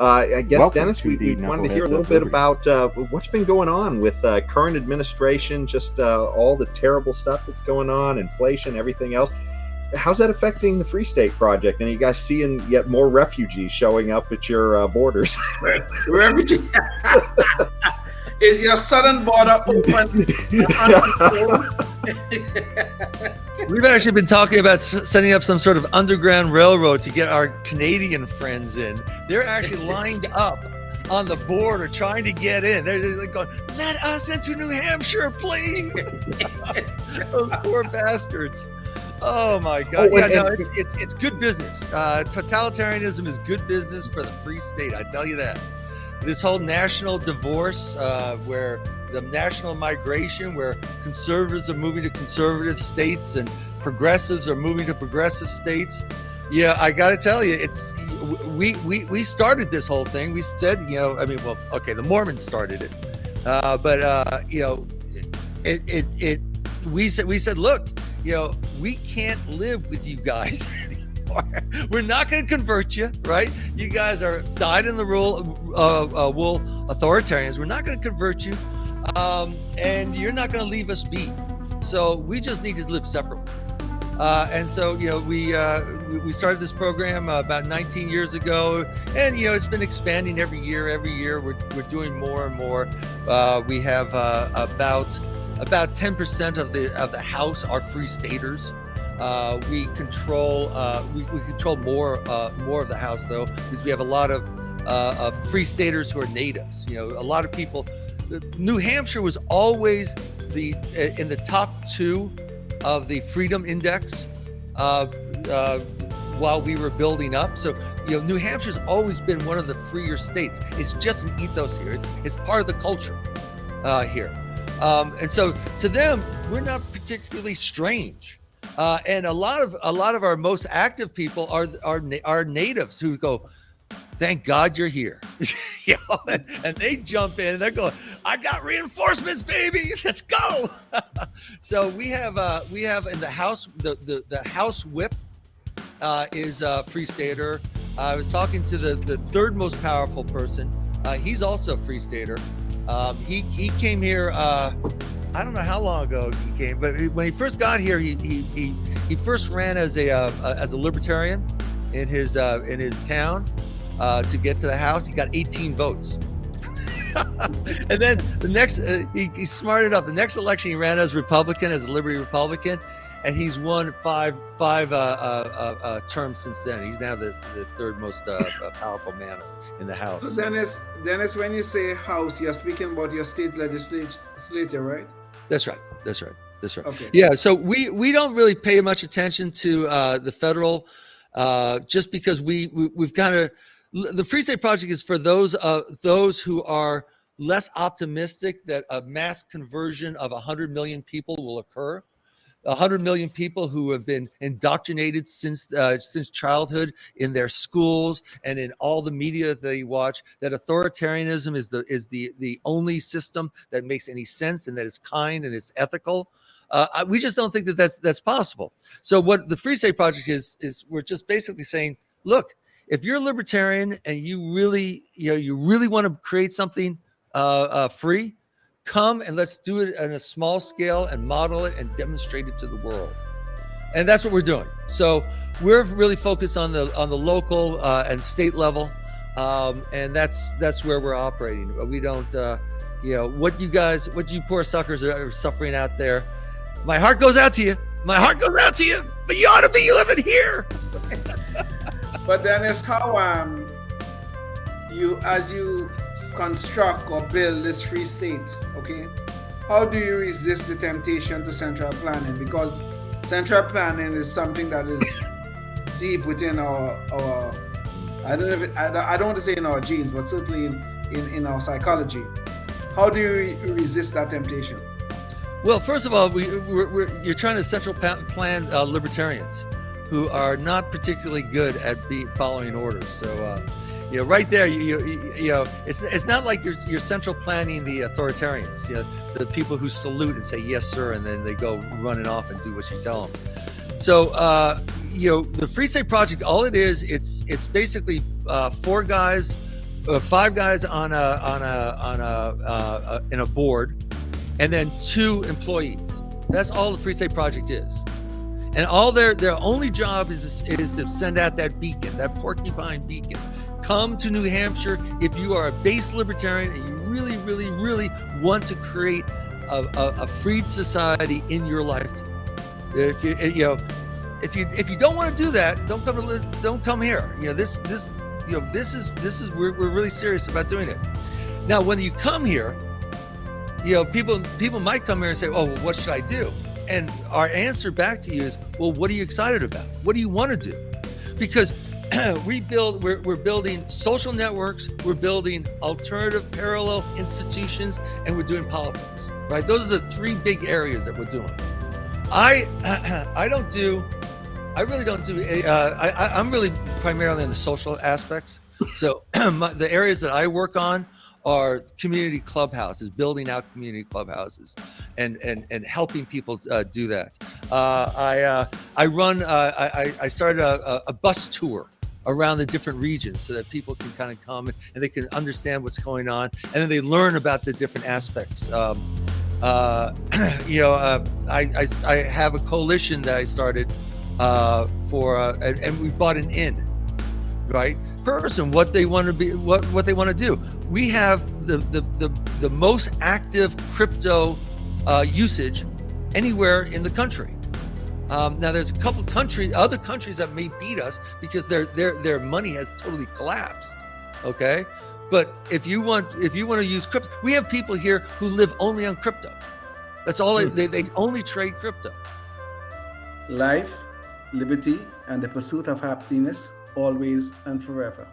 I guess, Welcome Dennis, to we the wanted to hear a Knuckleheads little of bit Liberty. about what's been going on with current administration, just all the terrible stuff that's going on, inflation, everything else. How's that affecting the Free State Project? And are you guys seeing yet more refugees showing up at your borders? Refugee. Is your southern border open? We've actually been talking about setting up some sort of underground railroad to get our Canadian friends in. They're actually lined up on the border trying to get in. They're like going, "Let us into New Hampshire, please." Those poor bastards. Oh my God! It's good business. Totalitarianism is good business for the Free State. I tell you that. This whole national divorce, where the national migration, where conservatives are moving to conservative states and progressives are moving to progressive states. Yeah, I got to tell you, we started this whole thing. We said, the Mormons started it, we said, look, we can't live with you guys anymore. We're not going to convert you, right? You guys are dyed in the wool authoritarians. We're not going to convert you, and you're not going to leave us be. So we just need to live separately. And so, we started this program about 19 years ago, and it's been expanding every year. Every year, we're doing more and more. We have about 10% of the House are Free Staters. We control more of the House, though, because we have a lot of Free Staters who are natives. A lot of people. New Hampshire was always in the top 2 of the Freedom Index while we were building up. So, New Hampshire's always been one of the freer states. It's just an ethos here. It's part of the culture here. And so to them, we're not particularly strange. And a lot of our most active people are natives who go, "Thank God you're here." And they jump in and they're going, "I got reinforcements, baby. Let's go." So we have in the House, the House Whip is Free Stater. I was talking to the third most powerful person. He's also Free Stater. He came here. I don't know how long ago he came, but when he first got here, he first ran as a libertarian in his town to get to the House. He got 18 votes. And then the next, he smarted up. The next election, he ran as Republican, as a Liberty Republican, and he's won five terms since then. He's now the third most powerful man in the House. So Dennis, when you say House, you're speaking about your state legislature, right? That's right. Okay. Yeah. So we don't really pay much attention to the federal, just because we've kind of. The Free State Project is for those who are less optimistic that a mass conversion of 100 million people will occur. 100 million people who have been indoctrinated since childhood in their schools and in all the media that they watch, that authoritarianism is the only system that makes any sense and that is kind and it's ethical. We just don't think that that's possible. So what the Free State Project is we're just basically saying, look, if you're a libertarian and you really want to create something free, come and let's do it on a small scale and model it and demonstrate it to the world. And that's what we're doing. So we're really focused on the local and state level, and that's where we're operating. We don't, what you poor suckers are suffering out there. My heart goes out to you. But you ought to be living here. But Dennis, how as you construct or build this free state, okay, how do you resist the temptation to central planning? Because central planning is something that is deep within our I don't want to say in our genes, but certainly in our psychology. How do you resist that temptation? Well, first of all, you're trying to central plan libertarians who are not particularly good at following orders. So, right there, it's not like you're central planning the authoritarians, the people who salute and say yes sir, and then they go running off and do what you tell them. So, the Free State Project, all it is, it's basically 4 guys 5 guys on in a board, and then 2 employees. That's all the Free State Project is. And all their only job is to send out that beacon, that porcupine beacon. Come to New Hampshire if you are a base libertarian and you really, really, really want to create a freed society in your lifetime. If you don't want to do that, don't come here. This is we're really serious about doing it. Now, when you come here, people might come here and say, "Oh, well, what should I do?" And our answer back to you is, well, what are you excited about? What do you want to do? Because we're building social networks, we're building alternative parallel institutions, and we're doing politics, right? Those are the 3 big areas that we're doing. I'm really primarily in the social aspects. So the areas that I work on are community clubhouses, building out community clubhouses, and helping people do that. I started a bus tour around the different regions so that people can kind of come and they can understand what's going on, and then they learn about the different aspects. I have a coalition that I started and we bought an inn, right? Person, what they want to be, what they want to do. We have the most active crypto usage anywhere in the country. Now there's a couple other countries that may beat us because their money has totally collapsed. Okay, but if you want to use crypto, we have people here who live only on crypto. That's all they only trade crypto. Life, liberty, and the pursuit of happiness, always and forever.